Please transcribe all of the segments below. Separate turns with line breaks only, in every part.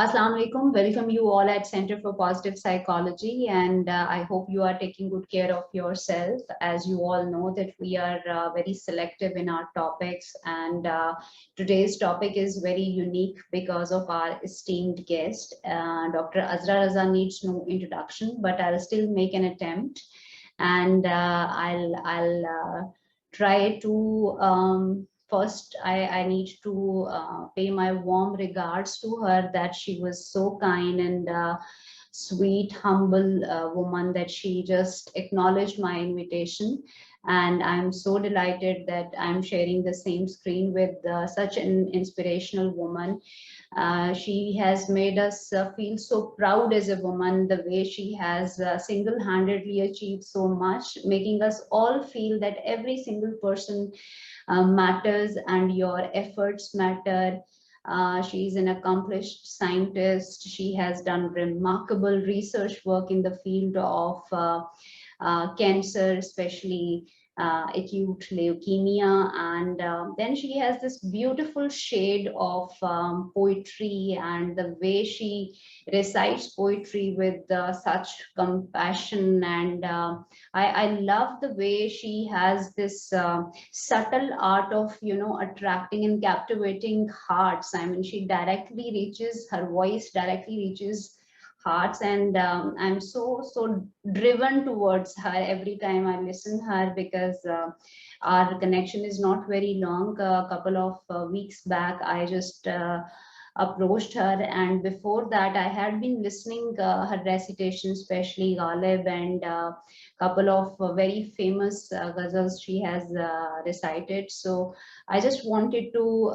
Assalamu alaikum. Welcome you all at Center for Positive Psychology, and I hope you are taking good care of yourself. As you all know that we are very selective in our topics, and today's topic is very unique because of our esteemed guest. Dr.Azra Raza needs no introduction, but I'll still make an attempt, and I'll try to first I need to pay my warm regards to her, that she was so kind and sweet, humble woman, that she just acknowledged my invitation. And I'm so delighted that I'm sharing the same screen with such an inspirational woman. She has made us feel so proud as a woman, the way she has single-handedly achieved so much, making us all feel that every single person matters and your efforts matter. She's an accomplished scientist. She has done remarkable research work in the field of cancer, especially acute leukemia. And then she has this beautiful shade of poetry, and the way she recites poetry with such compassion. And I love the way she has this subtle art of, attracting and captivating hearts. I mean, she directly reaches, her voice directly reaches hearts, and I'm so driven towards her every time I listen her, because our connection is not very long. A couple of weeks back I just approached her, and before that I had been listening her recitation, especially Ghalib, and couple of very famous ghazals she has recited. So I just wanted to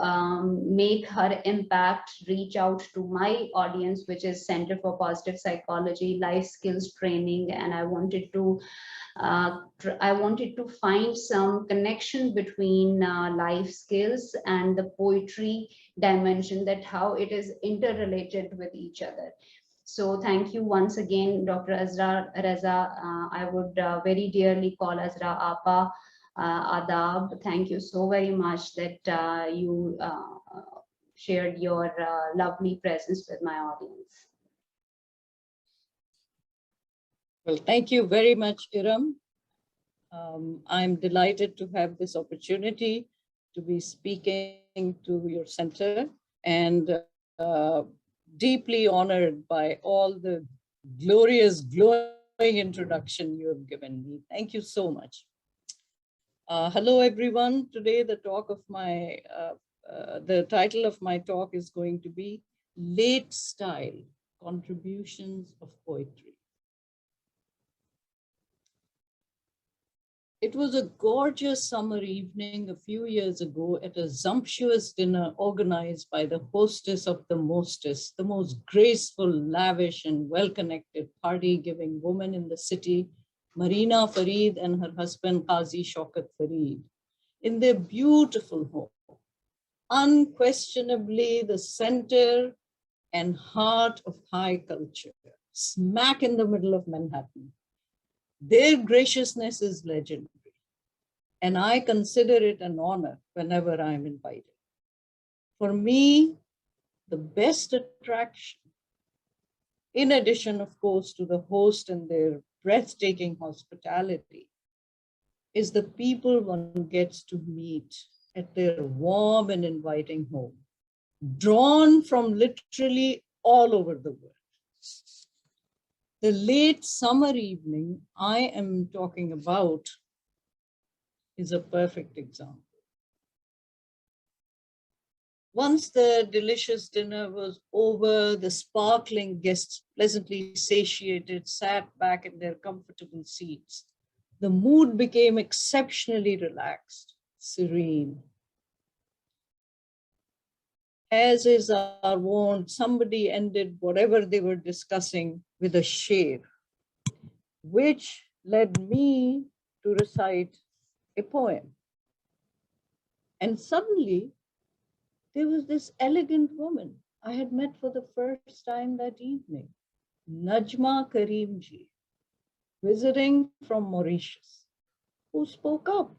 make her impact reach out to my audience, which is Center for Positive Psychology, Life Skills Training, and I wanted to find some connection between life skills and the poetry dimension, that how it is interrelated with each other. So thank you once again, Dr. Azra Raza. I would very dearly call Azra Apa. Adab. Thank you so very much that you shared your lovely presence with my audience.
Well, thank you very much, IRAM. I'm delighted to have this opportunity to be speaking to your center, and deeply honored by all the glorious, glowing introduction you have given me. Thank you so much. Hello, everyone. Today, the title of my talk is going to be Late Style, Contributions of Poetry. It was a gorgeous summer evening a few years ago at a sumptuous dinner organized by the hostess of the mostest, the most graceful, lavish, and well-connected party-giving woman in the city, Marina Farid and her husband, Qazi Shaukat Farid, in their beautiful home, unquestionably the center and heart of high culture, smack in the middle of Manhattan. Their graciousness is legendary, and I consider it an honor whenever I'm invited. For me, the best attraction, in addition, of course, to the host and their breathtaking hospitality, is the people one gets to meet at their warm and inviting home, drawn from literally all over the world. The late summer evening I am talking about is a perfect example. Once the delicious dinner was over, the sparkling guests, pleasantly satiated, sat back in their comfortable seats. The mood became exceptionally relaxed, serene. As is our wont, somebody ended whatever they were discussing with a sher, which led me to recite a poem. And suddenly, there was this elegant woman I had met for the first time that evening, Najma Karimji, visiting from Mauritius, who spoke up.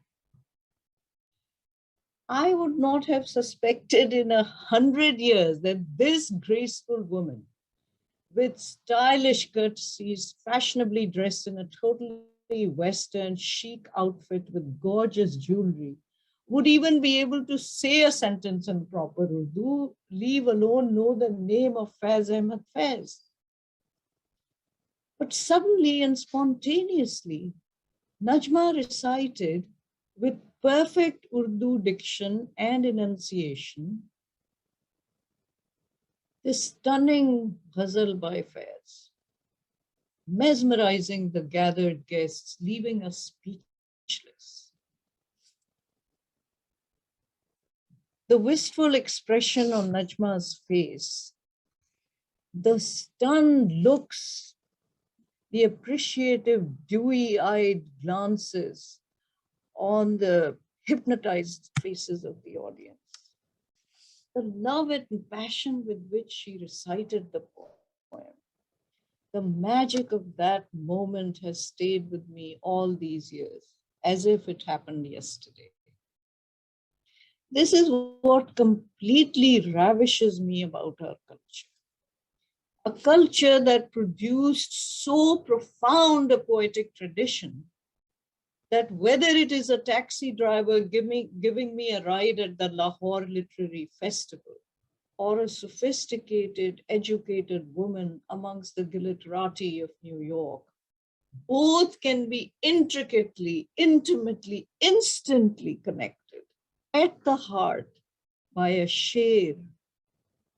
I would not have suspected in 100 years that this graceful woman, with stylish courtesies, fashionably dressed in a totally Western chic outfit with gorgeous jewelry, would even be able to say a sentence in proper Urdu, leave alone know the name of Faiz Ahmed Faiz. But suddenly and spontaneously, Najma recited with perfect Urdu diction and enunciation this stunning ghazal by Faiz, mesmerizing the gathered guests, leaving us speechless. The wistful expression on Najma's face, the stunned looks, the appreciative, dewy-eyed glances on the hypnotized faces of the audience, the love and passion with which she recited the poem. The magic of that moment has stayed with me all these years, as if it happened yesterday. This is what completely ravishes me about our culture. A culture that produced so profound a poetic tradition that whether it is a taxi driver giving me a ride at the Lahore Literary Festival, or a sophisticated, educated woman amongst the glitterati of New York, both can be intricately, intimately, instantly connected at the heart by a sher,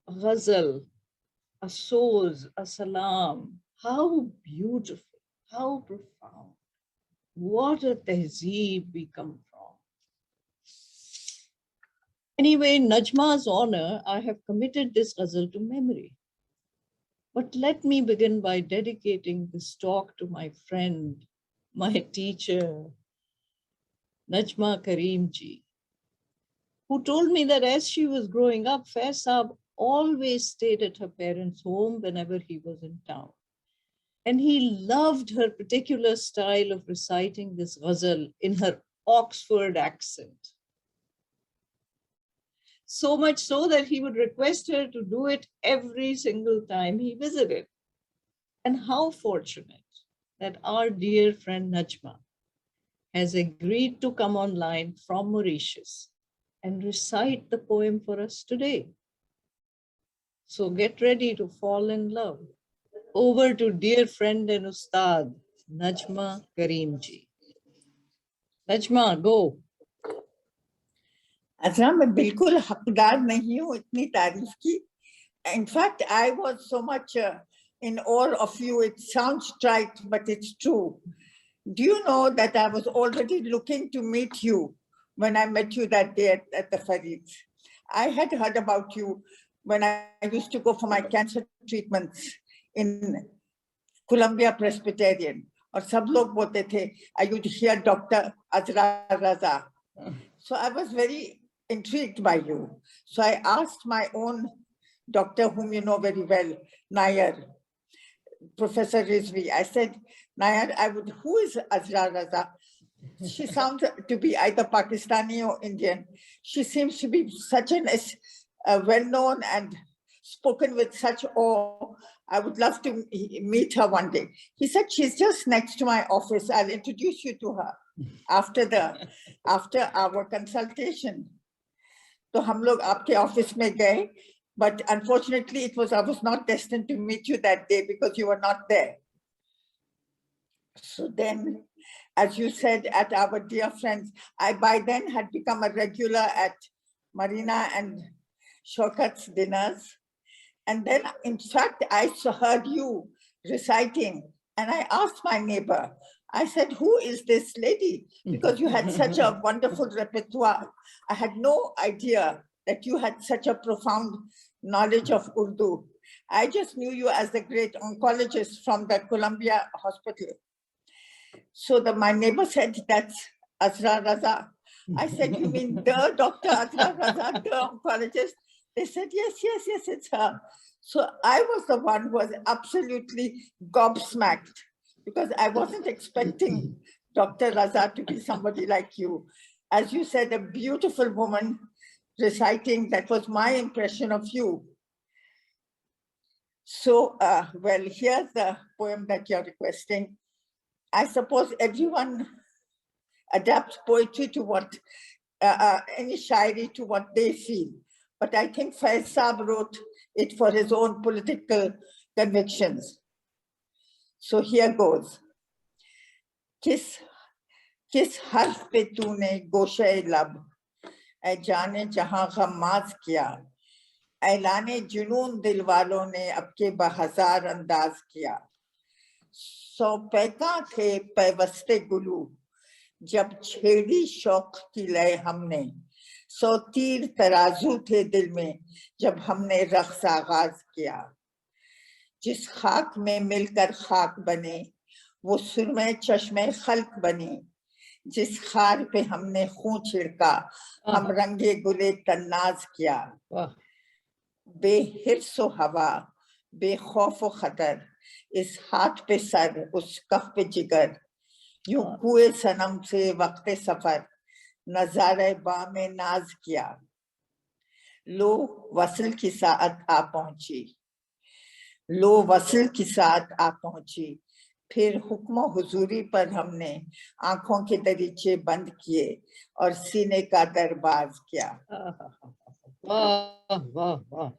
a ghazal, a soz, a salam. How beautiful, how profound. What a tehzeeb we come from. Anyway, in Najma's honor, I have committed this ghazal to memory. But let me begin by dedicating this talk to my friend, my teacher, Najma Karimji, who told me that as she was growing up, Faiz Saab always stayed at her parents' home whenever he was in town. And he loved her particular style of reciting this ghazal in her Oxford accent. So much so that he would request her to do it every single time he visited. And how fortunate that our dear friend Najma has agreed to come online from Mauritius and recite the poem for us today. So get ready to fall in love. Over to dear friend and Ustad, Najma Karimji. Najma, go.
अजरा मैं बिल्कुल हकदार नहीं हूँ इतनी तारीफ की. In fact, I was so much in awe of you. It sounds trite, but it's true. Do you know that I was already looking to meet you when I met you that day at the Farids? I had heard about you when I used to go for my cancer treatments in Columbia Presbyterian. और सब लोग बोलते थे, I would hear Dr. Azra Raza. So I was very intrigued by you. So I asked my own doctor, whom you know very well, Nair, Professor Rizvi. I said, Nair, who is Azra Raza? She sounds to be either Pakistani or Indian. She seems to be such an well-known and spoken with such awe. I would love to meet her one day. He said, she's just next to my office. I'll introduce you to her after our consultation. So हम लोग आपके office में गए, but unfortunately I was not destined to meet you that day because you were not there. So then, as you said, at our dear friends, I by then had become a regular at Marina and Shokat's dinners. And then, in fact, I heard you reciting, and I asked my neighbor, I said, who is this lady? Because you had such a wonderful repertoire. I had no idea that you had such a profound knowledge of Urdu. I just knew you as the great oncologist from the Columbia Hospital. So my neighbor said, that's Azra Raza. I said, you mean the Dr. Azra Raza, the oncologist? They said, yes, it's her. So I was the one who was absolutely gobsmacked because I wasn't expecting Dr. Raza to be somebody like you. as you said, a beautiful woman reciting. That was my impression of you. So, well, here's the poem that you're requesting. I suppose everyone adapts poetry to what, any shairi to what they feel. But I think Faiz Saab wrote it for his own political convictions. So here goes. Kiss हर्फ पे तूने गोशे लब, ऐ जाने जहां गम्माज किया, ऐलाने जुनून दिल वालों ने अब के बहजार अंदाज किया। सौ पैका थे पैवस्ते गुलू, जब छेड़ी शौक की लय हमने, सौ तीर तराजू थे दिल में, जब हमने रक्स आगाज किया। जिस खाक में मिलकर खाक बने, वो सुरमे चश्मे खल्क बने, जिस खार पे हमने खून छिड़का, हम रंगे गुले तन्नाज किया। बेहिर्सो हवा, बेखौफ खतर, इस हाथ पे सर, उस कफ पे जिगर, यूं कुए सनम से वक्ते सफर, नजारे बामे नाज किया। लो वसल की साथ आ पहुंची, लो वसल की साथ आ पहुंची, फिर हुक्म हुजूरी पर हमने आंखों के दरीचे बंद किए और सीने का दरबाज किया।
वाह वाह वाह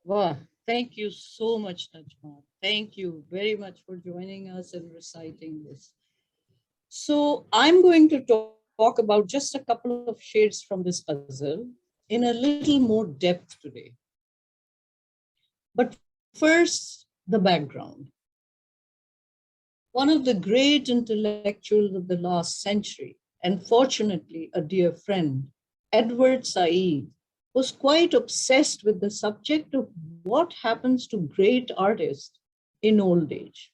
वाह. Thank you so much, Najma. Thank you very much for joining us and reciting this. So I'm going to talk about just a couple of shades from this ghazal in a little more depth today. But first, the background. One of the great intellectuals of the last century, and fortunately a dear friend, Edward Said, was quite obsessed with the subject of what happens to great artists in old age,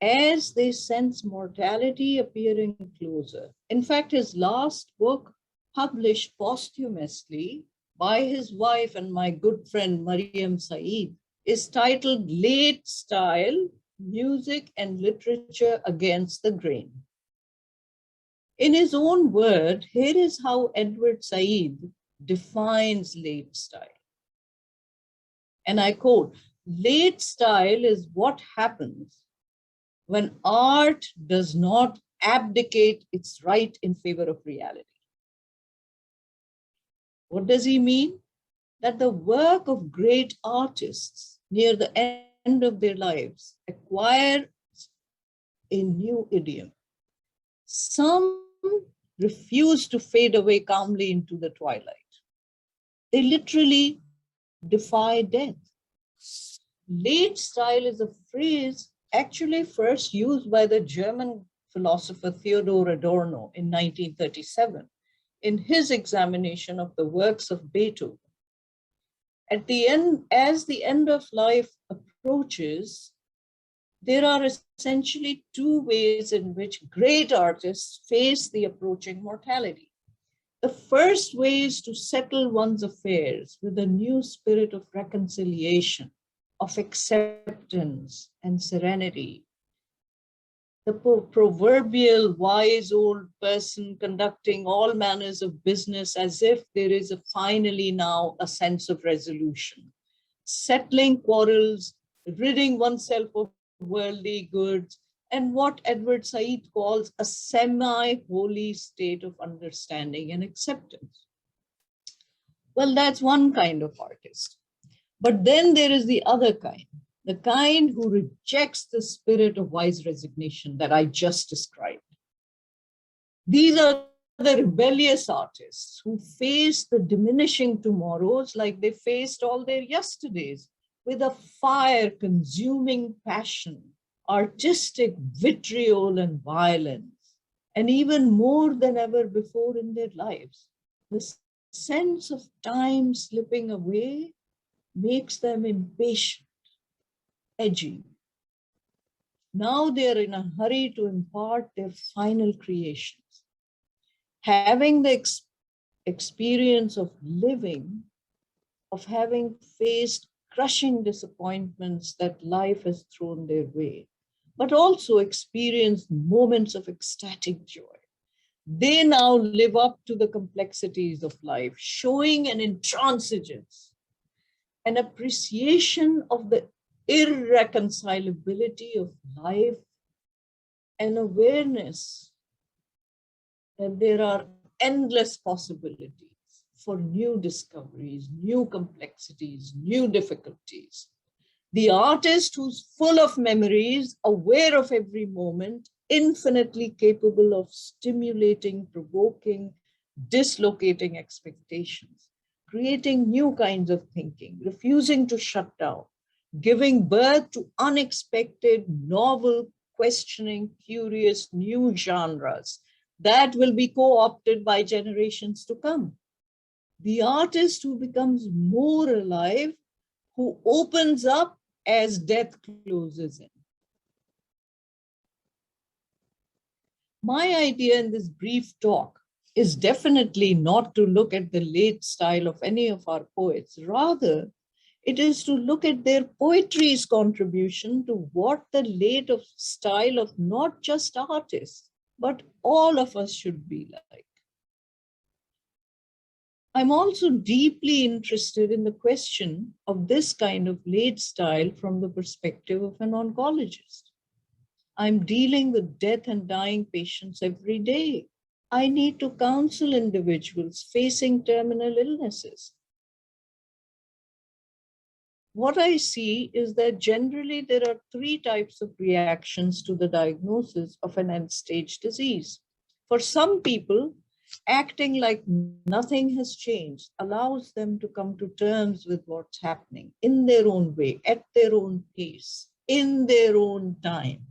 as they sense mortality appearing closer. In fact, his last book, published posthumously by his wife and my good friend Mariam Said, is titled Late Style, Music and Literature Against the Grain. In his own word, here is how Edward Said defines late style. And I quote, late style is what happens when art does not abdicate its right in favor of reality. What does he mean? That the work of great artists near the end of their lives acquires a new idiom. Some refuse to fade away calmly into the twilight. They literally defy death. Late style is a phrase actually first used by the German philosopher Theodor Adorno in 1937 in his examination of the works of Beethoven. At the end, as the end of life approaches, there are essentially two ways in which great artists face the approaching mortality. The first way is to settle one's affairs with a new spirit of reconciliation, of acceptance and serenity. The proverbial wise old person conducting all manners of business as if there is finally now a sense of resolution, settling quarrels, ridding oneself of worldly goods, and what Edward Said calls a semi-holy state of understanding and acceptance. Well, that's one kind of artist. But then there is the other kind, the kind who rejects the spirit of wise resignation that I just described. These are the rebellious artists who face the diminishing tomorrows like they faced all their yesterdays, with a fire-consuming passion, artistic vitriol and violence, and even more than ever before in their lives, the sense of time slipping away makes them impatient, edgy. Now they are in a hurry to impart their final creations. Having the experience of living, of having faced crushing disappointments that life has thrown their way, but also experienced moments of ecstatic joy. They now live up to the complexities of life, showing an intransigence, an appreciation of the irreconcilability of life, an awareness that there are endless possibilities for new discoveries, new complexities, new difficulties. The artist who's full of memories, aware of every moment, infinitely capable of stimulating, provoking, dislocating expectations, creating new kinds of thinking, refusing to shut down, giving birth to unexpected, novel, questioning, curious, new genres that will be co-opted by generations to come. The artist who becomes more alive, who opens up as death closes in. My idea in this brief talk is definitely not to look at the late style of any of our poets. Rather, it is to look at their poetry's contribution to what the late of style of not just artists, but all of us should be like. I'm also deeply interested in the question of this kind of late style from the perspective of an oncologist. I'm dealing with death and dying patients every day. I need to counsel individuals facing terminal illnesses. What I see is that generally there are three types of reactions to the diagnosis of an end-stage disease. For some people, acting like nothing has changed allows them to come to terms with what's happening in their own way, at their own pace, in their own time.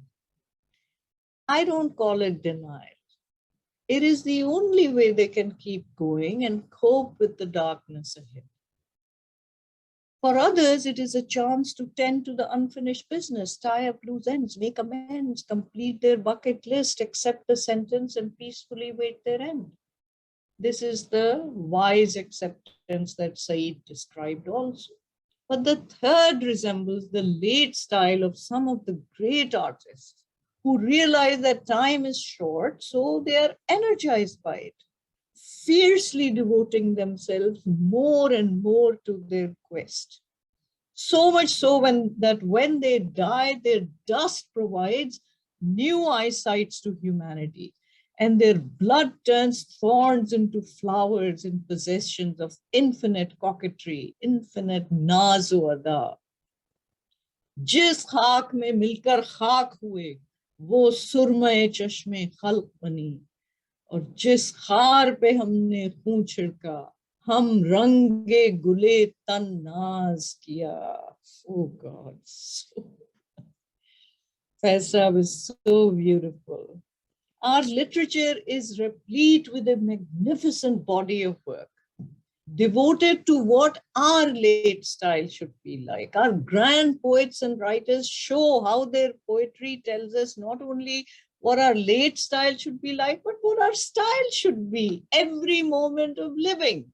I don't call it denial. It is the only way they can keep going and cope with the darkness ahead. For others, it is a chance to tend to the unfinished business, tie up loose ends, make amends, complete their bucket list, accept the sentence, and peacefully wait their end. This is the wise acceptance that Said described also. But the third resembles the late style of some of the great artists who realize that time is short, so they are energized by it, fiercely devoting themselves more and more to their quest. So much so that when they die, their dust provides new eyesights to humanity, and their blood turns thorns into flowers in possessions of infinite coquetry, infinite nazo-ada. जिस खाक में मिलकर खाक हुए, वो सुरमय चश्मे खल्क बनी, और जिस खार पे हमने खून छिड़का, हम रंगे गुले तन नाज किया. Oh God, Faisal is so beautiful. Our literature is replete with a magnificent body of work, devoted to what our late style should be like. Our grand poets and writers show how their poetry tells us not only what our late style should be like, but what our style should be every moment of living.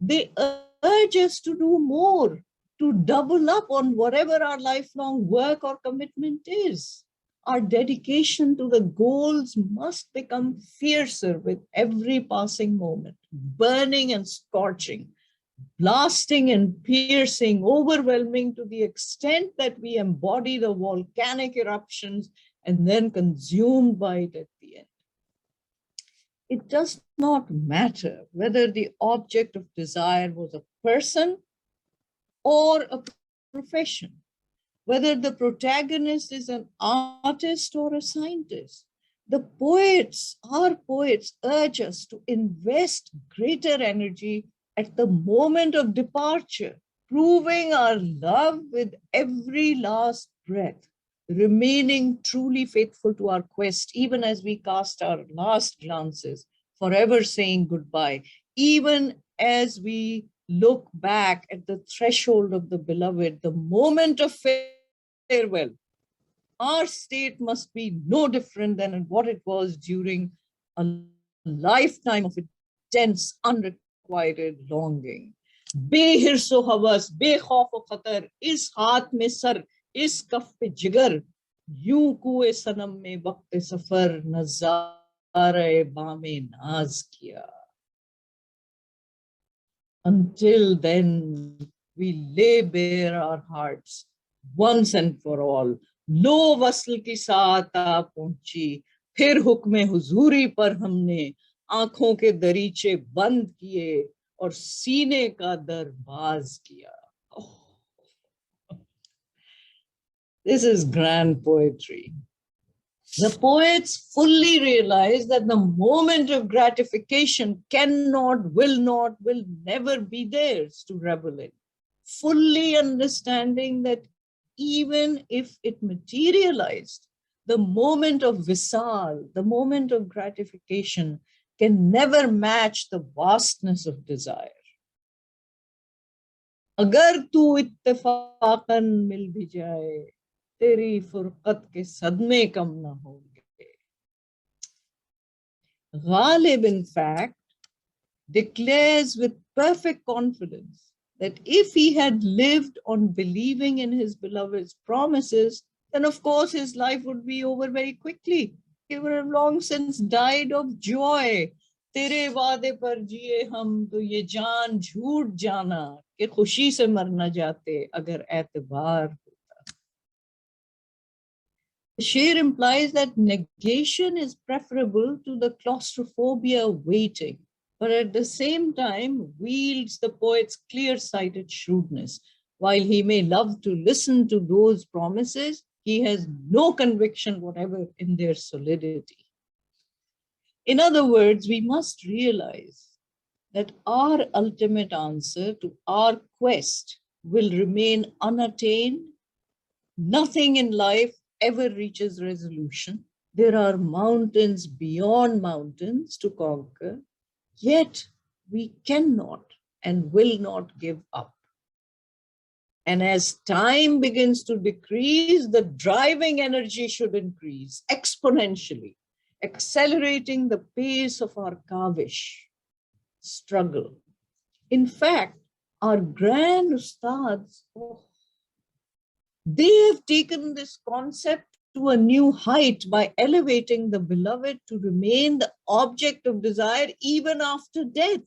They urge us to do more, to double up on whatever our lifelong work or commitment is. Our dedication to the goals must become fiercer with every passing moment, burning and scorching, blasting and piercing, overwhelming to the extent that we embody the volcanic eruptions and then consumed by it at the end. It does not matter whether the object of desire was a person or a profession, whether the protagonist is an artist or a scientist. The poets, our poets, urge us to invest greater energy at the moment of departure, proving our love with every last breath, remaining truly faithful to our quest, even as we cast our last glances, forever saying goodbye, even as we look back at the threshold of the beloved, the moment of farewell. Our state must be no different than what it was during a lifetime of intense, unrequited longing. बेहिर्सो हवस, बेखौफ व खतर, इस हाथ में sir, इस कफ पे जिगर, यूं कुए सनम में वक्त सफर, नज़ारे Are baame naaz kiya. Until then, we lay bare our hearts once and for all. लो वस्ल की साथ आ पहुंची, फिर हुक्म हुजूरी पर हमने आंखों के दरीचे बंद किए और सीने का दरवाज किया. Oh, this is grand poetry. The poets fully realize that the moment of gratification cannot, will never be theirs to revel in. Fully understanding that even if it materialized, the moment of visal, the moment of gratification, can never match the vastness of desire. अगर तू इत्तेफाकन मिल भी जाए, तेरी फुरकत के सदमे कम ना होंगे. Ghalib, in fact, declares with perfect confidence that if he had lived on believing in his beloved's promises, then of course his life would be over very quickly. He would have long since died of joy. तेरे वादे पर जिए हम तो ये जान झूठ जाना कि खुशी से मर न जाते अगर एतबार होता. The शेर implies that negation is preferable to the claustrophobia of waiting, but at the same time wields the poet's clear-sighted shrewdness. While he may love to listen to those promises, he has no conviction whatever in their solidity. In other words, we must realize that our ultimate answer to our quest will remain unattained. Nothing in life ever reaches resolution. There are mountains beyond mountains to conquer, yet we cannot and will not give up. And as time begins to decrease, the driving energy should increase exponentially, accelerating the pace of our kavish struggle. In fact, our grand ustads, they have taken this concept to a new height by elevating the beloved to remain the object of desire even after death.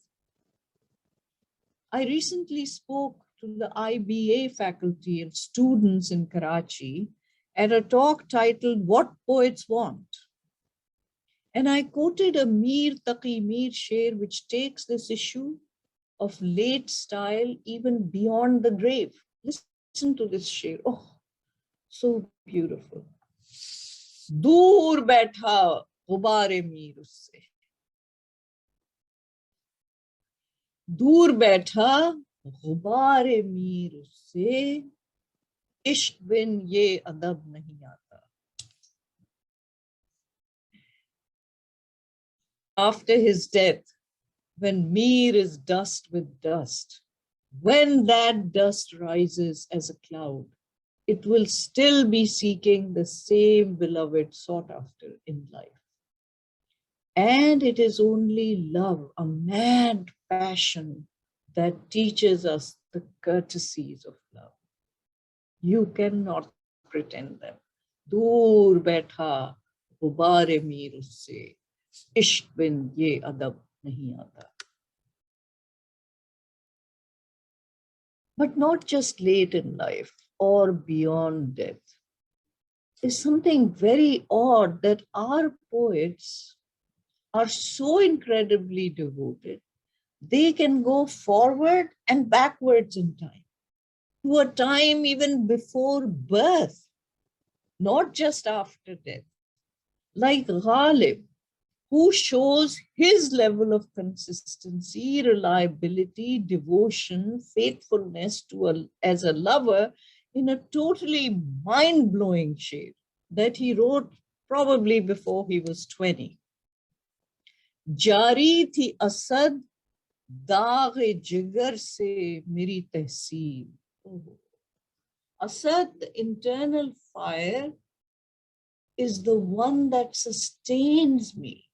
I recently spoke to the IBA faculty and students in Karachi at a talk titled What Poets Want. And I quoted a Mir Taqi Mir sher which takes this issue of late style even beyond the grave. Listen to this sher. Oh, so beautiful. दूर बैठा गुबारे मीर उससे, दूर बैठा गुबारे मीर उससे, इश्क बिन ये अदब नहीं आता. After his death, when Mir is dust with dust, when that dust rises as a cloud, it will still be seeking the same beloved sought after in life. And it is only love, a mad passion, that teaches us the courtesies of love. You cannot pretend them. Dur baitha gubare meer usse, ishq bin ye adab nahi aata. But not just late in life or beyond death. There's something very odd that our poets are so incredibly devoted, they can go forward and backwards in time, to a time even before birth, not just after death. Like Ghalib, who shows his level of consistency, reliability, devotion, faithfulness as a lover in a totally mind-blowing shape that he wrote probably before he was 20. Jari thi asad daag-e jigar se meri tehsil. Asad, the internal fire, is the one that sustains me.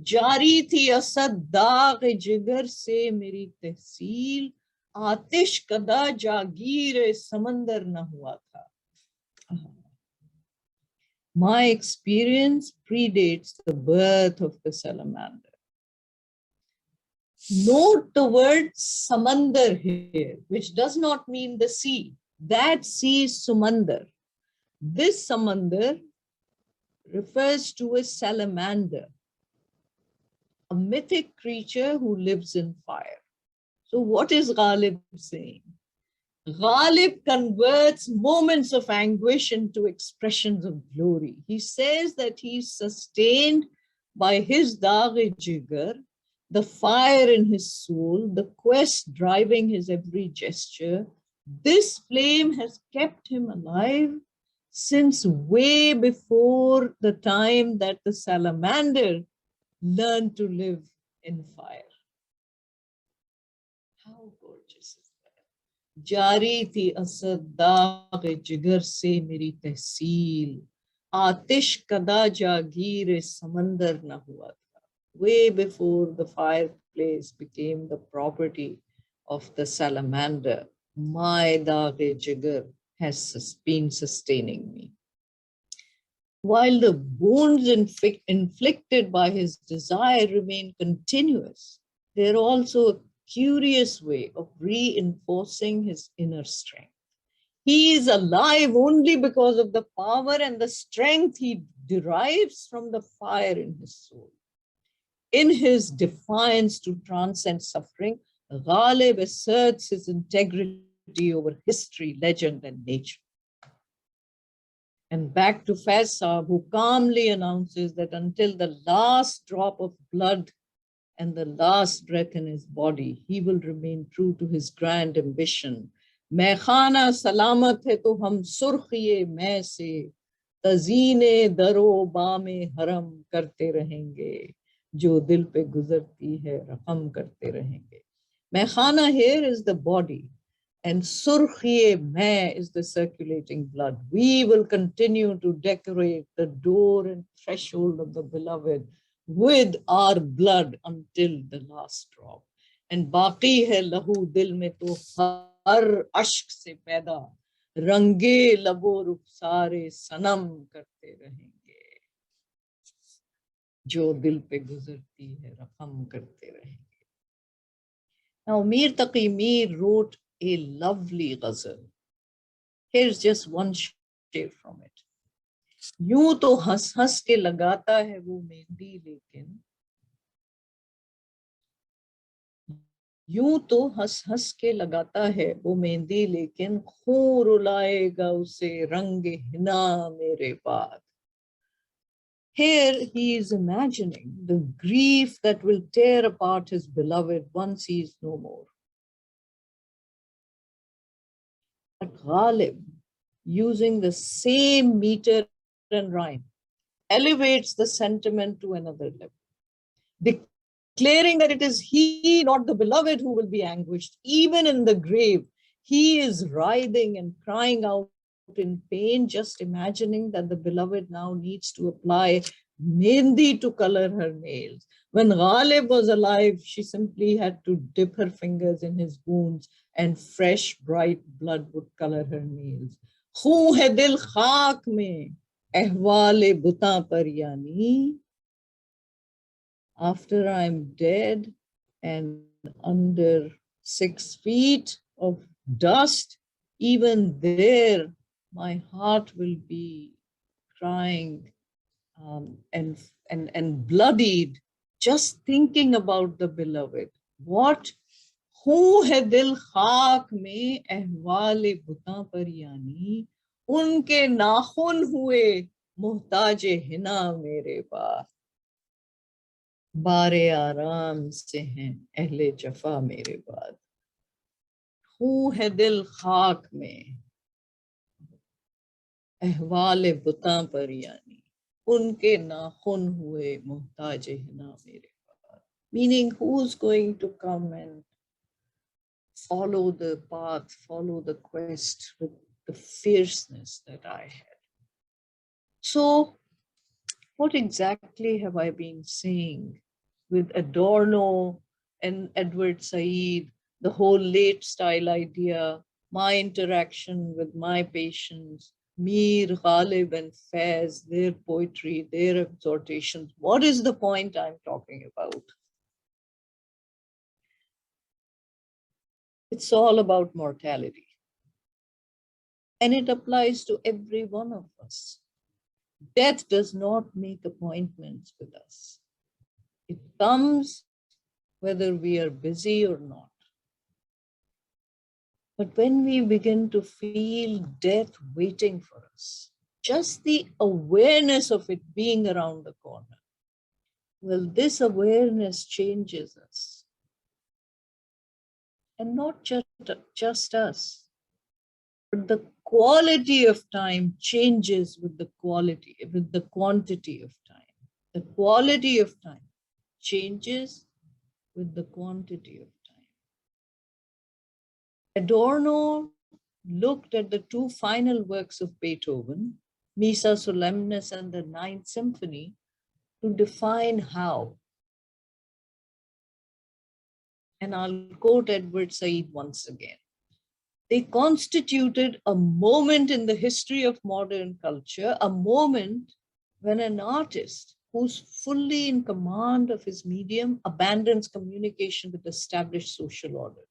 Jari thi asad daag-e jigar se meri tehsil, आतिश कदा जागीर समंदर न हुआ था. My experience predates the birth of the salamander. Note the word samandar here, which does not mean the sea. That sea is Sumandar. This samandar refers to a salamander, a mythic creature who lives in fire. So what is Ghalib saying? Ghalib converts moments of anguish into expressions of glory. He says that he's sustained by his dagh-e-jigar, the fire in his soul, the quest driving his every gesture. This flame has kept him alive since way before the time that the salamander learned to live in fire. How gorgeous is that? Jari thi asad daag jigar se meri tehsil, aatish kada jagir samandar na hua tha. Way before the fireplace became the property of the salamander, my daag jigar has been sustaining me. While the wounds inflicted by his desire remain continuous, they're also a curious way of reinforcing his inner strength. He is alive only because of the power and the strength he derives from the fire in his soul. In his defiance to transcend suffering, Ghalib asserts his integrity over history, legend, and nature. And back to Faiz Saab, who calmly announces that until the last drop of blood and the last breath in his body, he will remain true to his grand ambition. Mehkhana salamat hai to hum surkhiye mein se tazine daro baame haram karte rahenge, jo dil pe guzarti hai rakham karte rahenge. Mehkhana here is the body, and surkhiye mein is the circulating blood. We will continue to decorate the door and threshold of the beloved with our blood until the last drop. And baqi hai lahu dil mein to har ashk se paida, range labo rukhsare sanam karte rahenge, jo dil pe guzarti hai rakham karte rahenge. Now Mir Taqi Mir wrote a lovely ghazal. Here's just one share from it. यूं तो हंस हंस के लगाता है वो मेहंदी लेकिन, यूं तो हंस हंस के लगाता है वो मेहंदी लेकिन, खून रुलाएगा उसे रंग हिना मेरे बाद. Here he is imagining the grief that will tear apart his beloved once he is no more. But Ghalib, using the same meter and rhyme, elevates the sentiment to another level, declaring that it is he, not the beloved, who will be anguished. Even in the grave, he is writhing and crying out in pain, just imagining that the beloved now needs to apply mehndi to color her nails. When Ghalib was alive, she simply had to dip her fingers in his wounds and fresh, bright blood would color her nails. Khoon hai dil khaak mein, ehwal-e buta par yani. After I'm dead and under 6 feet of dust, even there, my heart will be crying and bloodied, just thinking about the beloved. What? Who hai dil khaak mein ehwal-e buta par yani, unke nakhun hue muhtaje hina mere baat. बारे आराम से हैं अहले जफा मेरे बाद. खून है दिल खाक में, अहवाले बुता पर यानी, उनके नाखुन हुए मोहताज हिना मेरे बाद. Meaning, who's going to come and follow the path, follow the quest with the fierceness that I had. So what exactly have I been saying with Adorno and Edward Said, the whole late style idea, my interaction with my patients, Mir, Ghalib, and Faiz, their poetry, their exhortations. What is the point I'm talking about? It's all about mortality. And it applies to every one of us. Death does not make appointments with us. It comes whether we are busy or not. But when we begin to feel death waiting for us, just the awareness of it being around the corner, well, this awareness changes us. And not just us, but the quality of time changes with the quantity of time. The quality of time changes with the quantity of time. Adorno looked at the two final works of Beethoven, Missa Solemnis and the Ninth Symphony, to define how. And I'll quote Edward Said once again. They constituted a moment in the history of modern culture, a moment when an artist who's fully in command of his medium abandons communication with established social order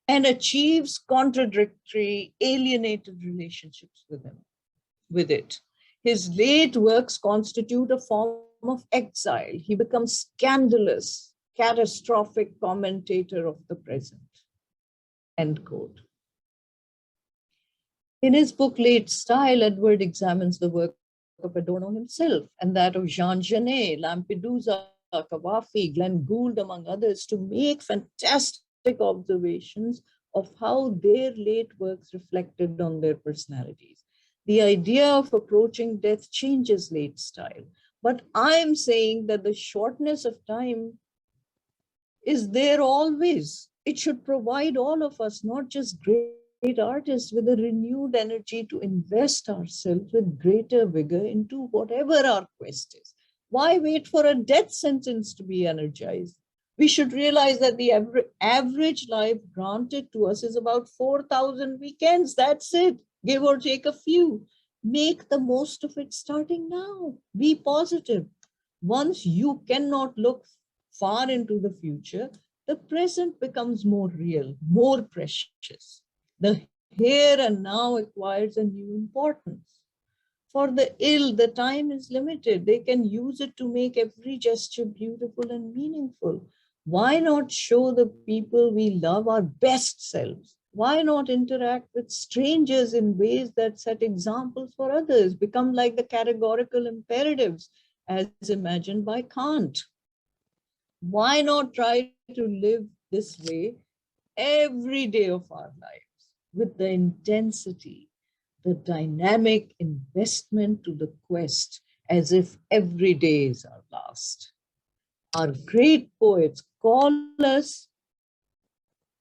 and achieves contradictory, alienated relationships with it. His late works constitute a form of exile. He becomes scandalous, catastrophic commentator of the present. End quote. In his book Late Style, Edward examines the work of Adorno himself and that of Jean Genet, Lampedusa, Cavafy, Glenn Gould, among others, to make fantastic observations of how their late works reflected on their personalities. The idea of approaching death changes Late Style, but I'm saying that the shortness of time is there always. It should provide all of us, not just great artists, with a renewed energy to invest ourselves with greater vigor into whatever our quest is. Why wait for a death sentence to be energized? We should realize that the average life granted to us is about 4,000 weekends. That's it, give or take a few. Make the most of it starting now. Be positive. Once you cannot look far into the future, the present becomes more real, more precious. The here and now acquires a new importance. For the ill, the time is limited. They can use it to make every gesture beautiful and meaningful. Why not show the people we love our best selves? Why not interact with strangers in ways that set examples for others, become like the categorical imperatives as imagined by Kant? Why not try to live this way every day of our lives with the intensity, the dynamic investment to the quest as if every day is our last? Our great poets call us,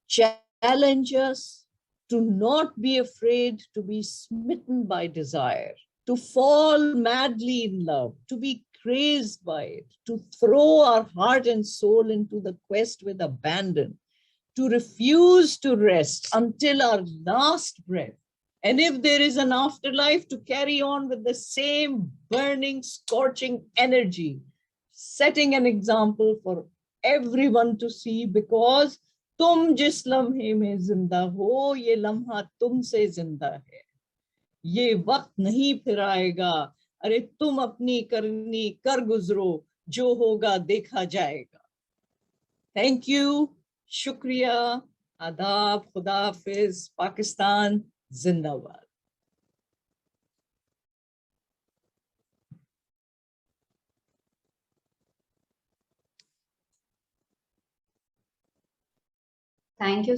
challenge us to not be afraid to be smitten by desire, to fall madly in love, to be crazed by it, to throw our heart and soul into the quest with abandon, to refuse to rest until our last breath. And if there is an afterlife, to carry on with the same burning, scorching energy, setting an example for everyone to see, because तुम जिस लम्हे में जिंदा हो, ये लम्हा तुमसे जिंदा है, ये वक्त नहीं फिर आएगा, अरे तुम अपनी करनी कर गुजरो, जो होगा देखा जाएगा. Thank you, शुक्रिया, आदाब, खुदा हाफिज, पाकिस्तान जिंदाबाद.
Thank you.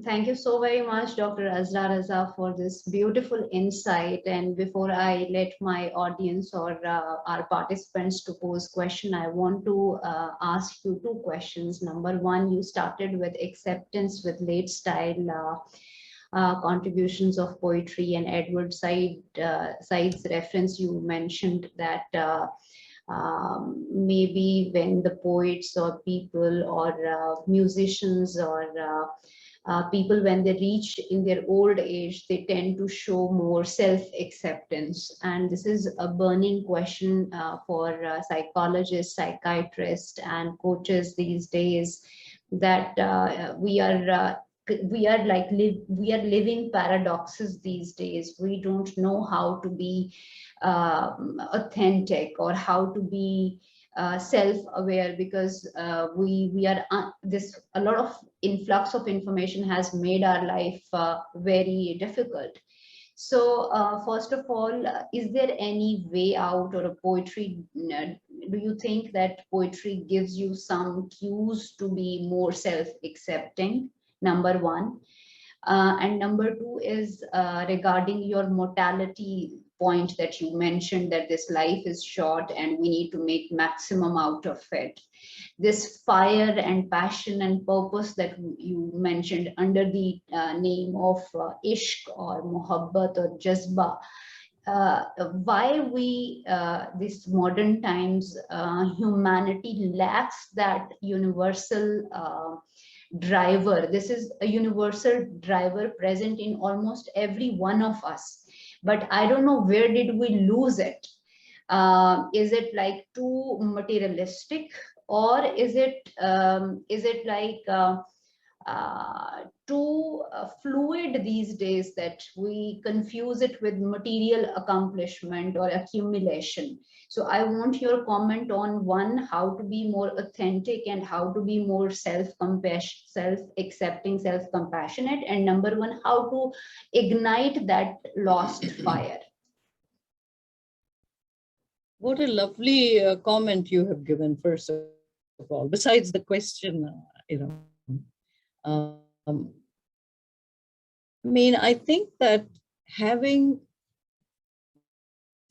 Thank you so very much, Dr. Azra Raza, for this beautiful insight. And before I let my audience or our participants to pose question, I want to ask you two questions. Number one, you started with acceptance with late style contributions of poetry, and Edward Said's reference, you mentioned that maybe when the poets or people or musicians or people, when they reach in their old age, they tend to show more self-acceptance. And this is a burning question for psychologists, psychiatrists, and coaches these days, that we are like we are living paradoxes these days. We don't know how to be authentic, or how to be self-aware, because we are this a lot of influx of information has made our life very difficult. So first of all, is there any way out, or a poetry, do you think that poetry gives you some cues to be more self-accepting? Number one. And number two is regarding your mortality point that you mentioned, that this life is short and we need to make maximum out of it. This fire and passion and purpose that you mentioned under the name of ishq or muhabbat or jazba, why we this modern times humanity lacks that universal driver. This is a universal driver present in almost every one of us, but I don't know, where did we lose it? Is it like too materialistic, or is it like too fluid these days, that we confuse it with material accomplishment or accumulation? So I want your comment on, one, how to be more authentic and how to be more self-compassion, self-accepting, self-compassionate, and number one, how to ignite that lost fire.
What a lovely comment you have given, first of all, besides the question, Um, I mean, I think that having,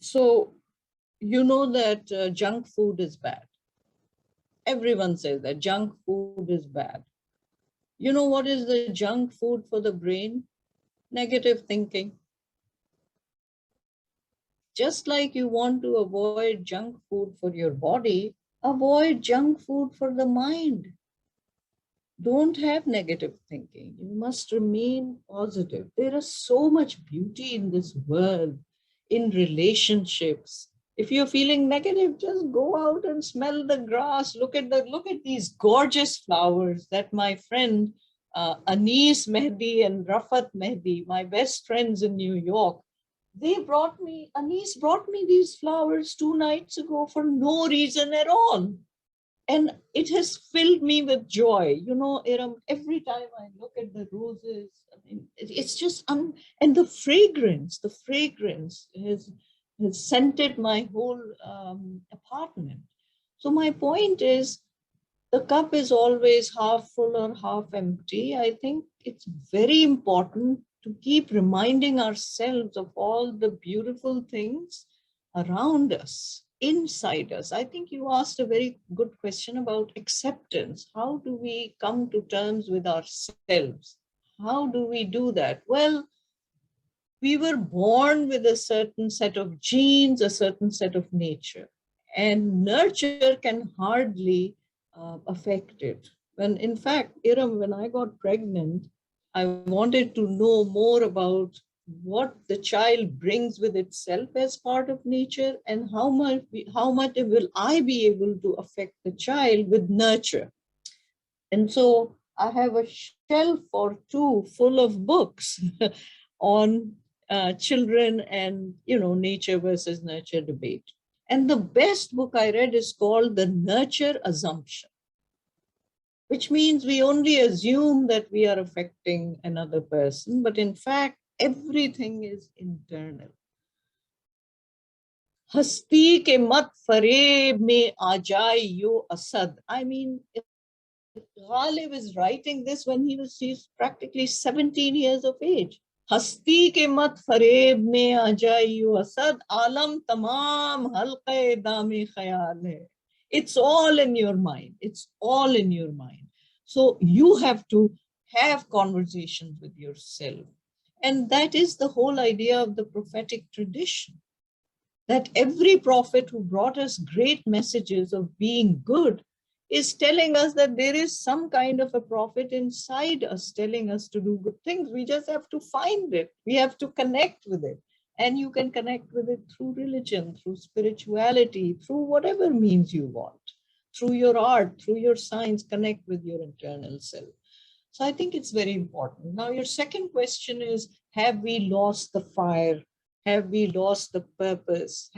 so you know that junk food is bad. Everyone says that junk food is bad. You know what is the junk food for the brain? Negative thinking. Just like you want to avoid junk food for your body, avoid junk food for the mind. Don't have negative thinking. You must remain positive. There is so much beauty in this world, in relationships. If you're feeling negative, just go out and smell the grass. Look at these gorgeous flowers that my friend Anis Mehdi and Rafat Mehdi, my best friends in New York, Anis brought me these flowers 2 nights ago for no reason at all. And it has filled me with joy. You know, Iram, every time I look at the roses, I mean, it's just, and the fragrance has scented my whole apartment. So my point is, the cup is always half full or half empty. I think it's very important to keep reminding ourselves of all the beautiful things around us, inside us. I think you asked a very good question about acceptance. How do we come to terms with ourselves? How do we do that? Well, we were born with a certain set of genes, a certain set of nature, and nurture can hardly affect it. When in fact, Iram, when I got pregnant, I wanted to know more about what the child brings with itself as part of nature, and how much will I be able to affect the child with nurture. And so I have a shelf or two full of books on children and, you know, nature versus nurture debate. And the best book I read is called The Nurture Assumption, which means we only assume that we are affecting another person, but in fact, everything is internal. Hasti ke mat fareeb mein aa jaye yo asad. I mean, Ghalib is writing this when he's practically 17 years of age. Hasti ke mat fareeb mein aa jaye yo asad, alam tamam halqe dame khayal hai. It's all in your mind. It's all in your mind. So you have to have conversations with yourself. And that is the whole idea of the prophetic tradition, that every prophet who brought us great messages of being good is telling us that there is some kind of a prophet inside us telling us to do good things. We just have to find it. We have to connect with it. And you can connect with it through religion, through spirituality, through whatever means you want, through your art, through your science, connect with your internal self. So I think it's very important. Now, your second question is, have we lost the fire? Have we lost the purpose?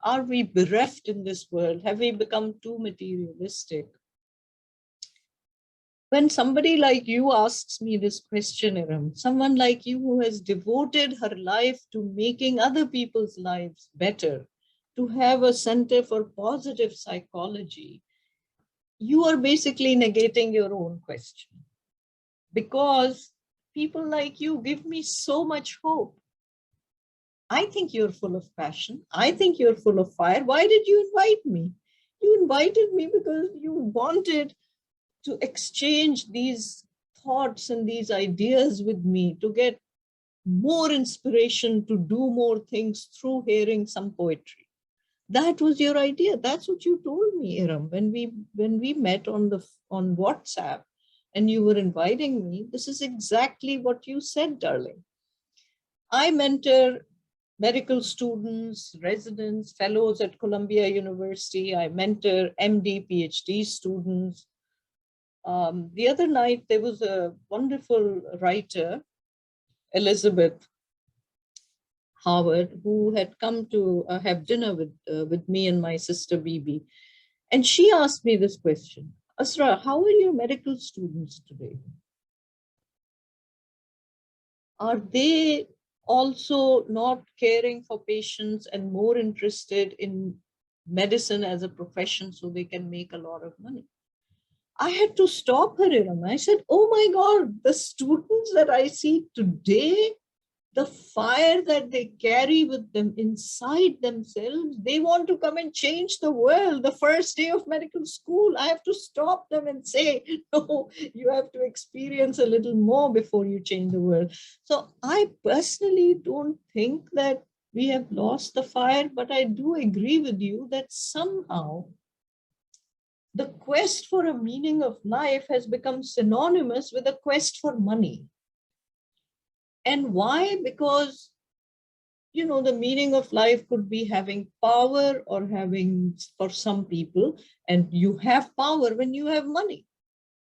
Are we bereft in this world? Have we become too materialistic? When somebody like you asks me this question, Iram, someone like you who has devoted her life to making other people's lives better, to have a center for positive psychology, you are basically negating your own question. Because people like you give me so much hope. I think you're full of passion. I think you're full of fire. Why did you invite me? You invited me because you wanted to exchange these thoughts and these ideas with me, to get more inspiration to do more things through hearing some poetry. That was your idea. That's what you told me, Iram, when we met on WhatsApp and you were inviting me. This is exactly what you said, darling. I mentor medical students, residents, fellows at Columbia University. I mentor MD, PhD students. The other night, there was a wonderful writer, Elizabeth Howard, who had come to have dinner with me and my sister Bibi. And she asked me this question, Azra, how are your medical students today? Are they also not caring for patients and more interested in medicine as a profession so they can make a lot of money? I had to stop her, Iram. I said, oh my God, the students that I see today, the fire that they carry with them inside themselves, they want to come and change the world. The first day of medical school, I have to stop them and say, no, you have to experience a little more before you change the world. So I personally don't think that we have lost the fire, but I do agree with you that somehow the quest for a meaning of life has become synonymous with a quest for money. And why? Because, you know, the meaning of life could be having power or having, for some people, and you have power when you have money.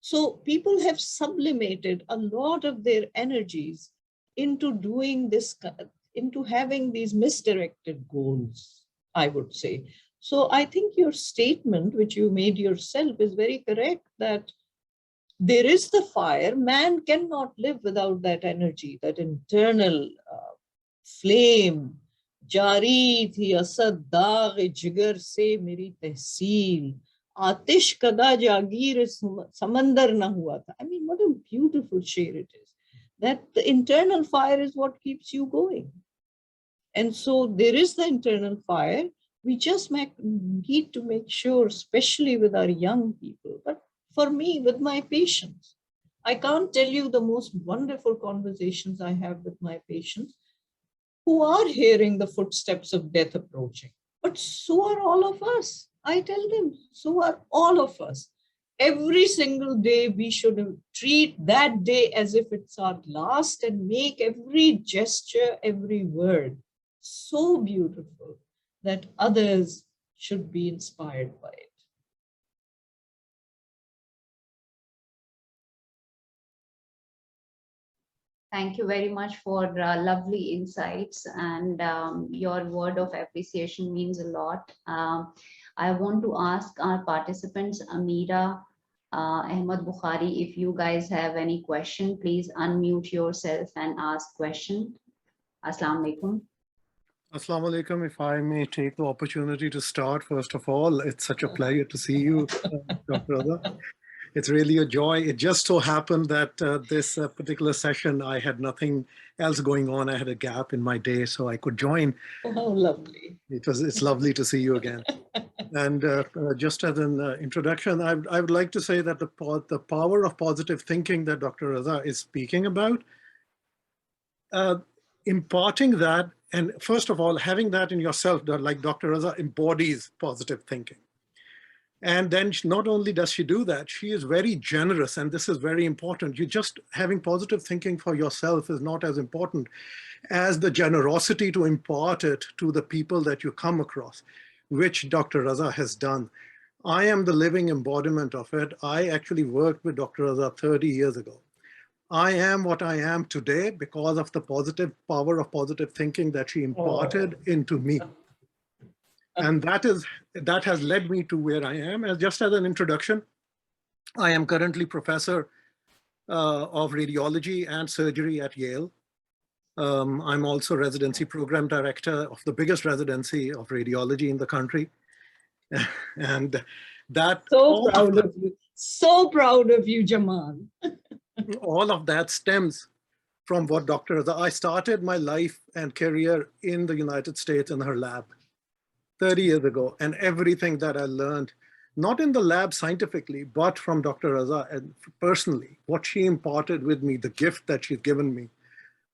So people have sublimated a lot of their energies into doing this, into having these misdirected goals, I would say. So I think your statement, which you made yourself, is very correct, that there is the fire. Man cannot live without that energy, that internal flame. Jari thi asad daag jigar se meri tehsil. Atish kada jagir samandar na hua tha. I mean, what a beautiful share it is. That the internal fire is what keeps you going. And so there is the internal fire. We just need to make sure, especially with our young people, but for me, with my patients, I can't tell you the most wonderful conversations I have with my patients who are hearing the footsteps of death approaching. But so are all of us. I tell them, so are all of us. Every single day, we should treat that day as if it's our last and make every gesture, every word so beautiful that others should be inspired by it.
Thank you very much for lovely insights, and your word of appreciation means a lot. I want to ask our participants, Amira, Ahmad Bukhari, if you guys have any question, please unmute yourself and ask question. Assalamu alaikum.
Assalamu alaikum. If I may take the opportunity to start, first of all, it's such a pleasure to see you, Dr. Raza. It's really a joy. It just so happened that this particular session, I had nothing else going on. I had a gap in my day, so I could join.
Oh, how lovely.
It's lovely to see you again. And just as an introduction, I would like to say that the power of positive thinking that Dr. Raza is speaking about, imparting that, and first of all, having that in yourself, like Dr. Raza embodies positive thinking. And then not only does she do that, she is very generous. And this is very important. You just having positive thinking for yourself is not as important as the generosity to impart it to the people that you come across, which Dr. Raza has done. I am the living embodiment of it. I actually worked with Dr. Raza 30 years ago. I am what I am today because of the positive power of positive thinking that she imparted into me. And that has led me to where I am. As just as an introduction, I am currently professor of radiology and surgery at Yale. I'm also residency program director of the biggest residency of radiology in the country. And that
So proud of you. So proud of you, Jamal.
All of that stems from what Dr. Raza, I started my life and career in the United States in her lab 30 years ago. And everything that I learned, not in the lab scientifically, but from Dr. Raza and personally, what she imparted with me, the gift that she's given me,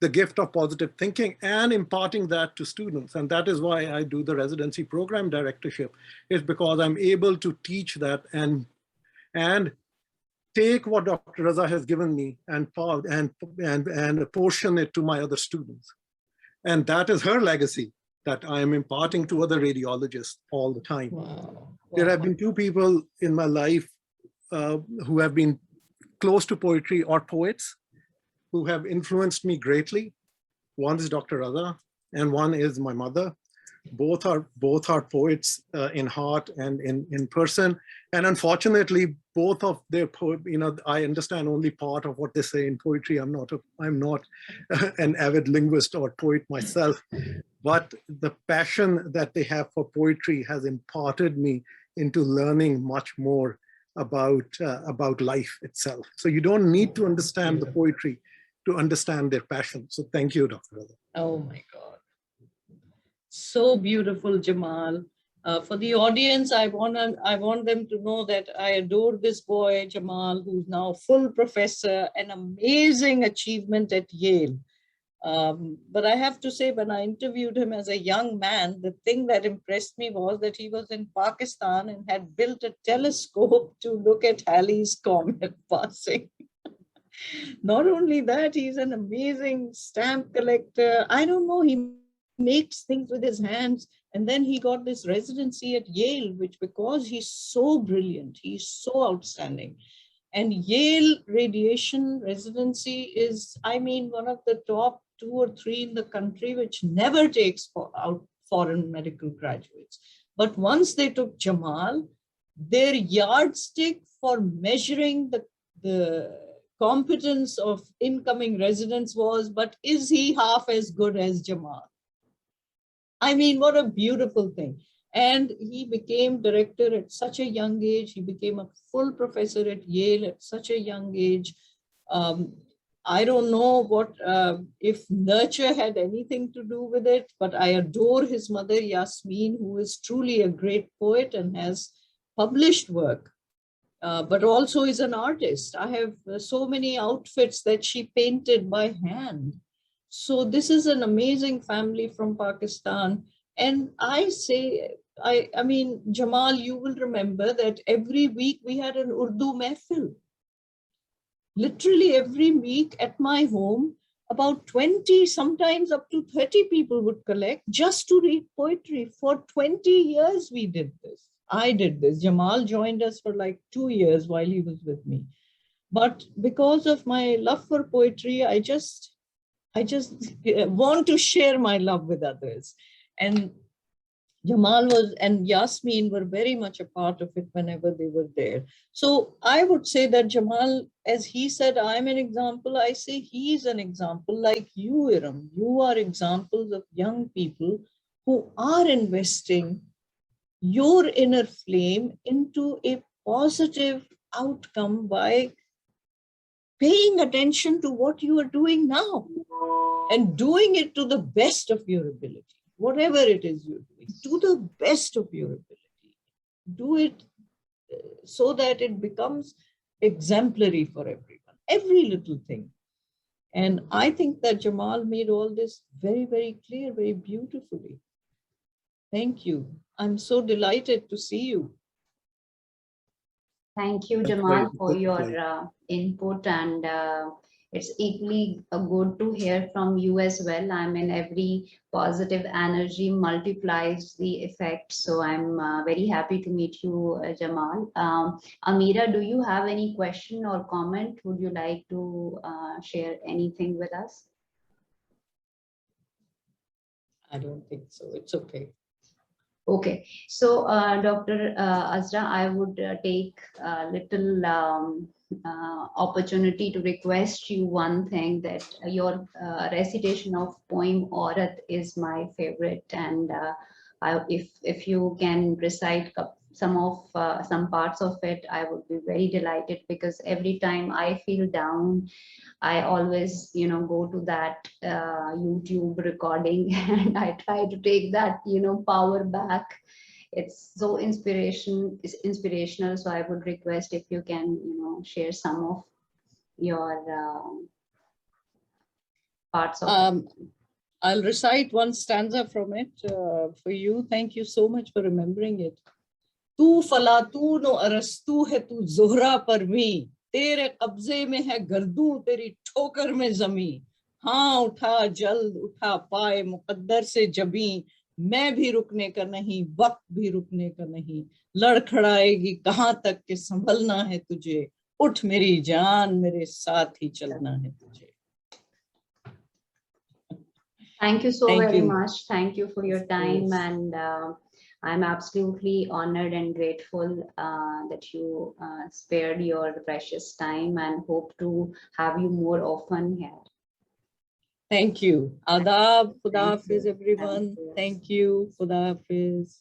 the gift of positive thinking and imparting that to students. And that is why I do the residency program directorship, is because I'm able to teach that and take what Dr. Raza has given me and portion it to my other students. And that is her legacy that I am imparting to other radiologists all the time.
Wow.
There have been two people in my life who have been close to poetry or poets who have influenced me greatly. One is Dr. Raza and one is my mother. Both are poets in heart and in person. And unfortunately, both of their I understand only part of what they say in poetry. I'm not an avid linguist or poet myself, but the passion that they have for poetry has imparted me into learning much more about life itself. So you don't need to understand the poetry to understand their passion. So thank you, Dr. Raza.
Oh my God. So beautiful, Jamal. For the audience, I want them to know that I adore this boy, Jamal, who's now full professor, an amazing achievement at Yale. But I have to say, when I interviewed him as a young man, the thing that impressed me was that he was in Pakistan and had built a telescope to look at Halley's Comet passing. Not only that, he's an amazing stamp collector. I don't know, he makes things with his hands. And then he got this residency at Yale, which because he's so brilliant, he's so outstanding. And Yale radiation residency is, I mean, one of the top 2 or 3 in the country, which never takes out foreign medical graduates. But once they took Jamal, their yardstick for measuring the competence of incoming residents was, but is he half as good as Jamal? I mean, what a beautiful thing. And he became director at such a young age. He became a full professor at Yale at such a young age. I don't know what if nurture had anything to do with it, but I adore his mother, Yasmin, who is truly a great poet and has published work, but also is an artist. I have so many outfits that she painted by hand. So this is an amazing family from Pakistan. And I say, I mean, Jamal, you will remember that every week we had an Urdu mehfil. Literally every week at my home, about 20, sometimes up to 30 people would collect just to read poetry. For 20 years we did this. I did this. Jamal joined us for like 2 years while he was with me. But because of my love for poetry, I just want to share my love with others. And Jamal and Yasmin were very much a part of it whenever they were there. So I would say that Jamal, as he said, I'm an example. I say he's an example like you, IRAM. You are examples of young people who are investing your inner flame into a positive outcome by paying attention to what you are doing now and doing it to the best of your ability. Whatever it is you're doing, to the best of your ability. Do it so that it becomes exemplary for everyone, every little thing. And I think that Jamal made all this very, very clear, very beautifully. Thank you. I'm so delighted to see you.
Thank you,
That's
Jamal,
great.
for
It's a
your
pleasure.
input, and it's equally good to hear from you as well. I mean, every positive energy multiplies the effect. So I'm very happy to meet you, Jamal. Amira, do you have any question or comment? Would you like to share anything with us?
I don't think so. It's okay.
Okay, so Dr. Azra, I would take a little opportunity to request you one thing, that your recitation of poem Aurat is my favorite, and if you can recite some parts of it, I would be very delighted, because every time I feel down, I always, go to that YouTube recording and I try to take that, power back. It's so it's inspirational. So I would request if you can, share some of your parts of it.
I'll recite one stanza from it for you. Thank you so much for remembering it. तू फला तू no अरस्तू है तू Zohra permit, तेरे कब्जे में है गर्दू तेरी ठोकर में जमी, हाँ उठा जल्द उठा पाए मुकद्दर से जबी, मैं भी रुकने का नहीं वक्त भी रुकने का नहीं, लड़खड़ाएगी कहाँ तक के संभलना है तुझे, उठ मेरी जान मेरे साथ ही चलना है तुझे.
Thank you so
Thank
very
you.
much. Thank you for your time, and I'm absolutely honored and grateful that you spared your precious time, and hope to have you more often here.
Thank you. Adab, Khuda
Thank
Hafiz,
you.
everyone. Thank you. Khuda Hafiz.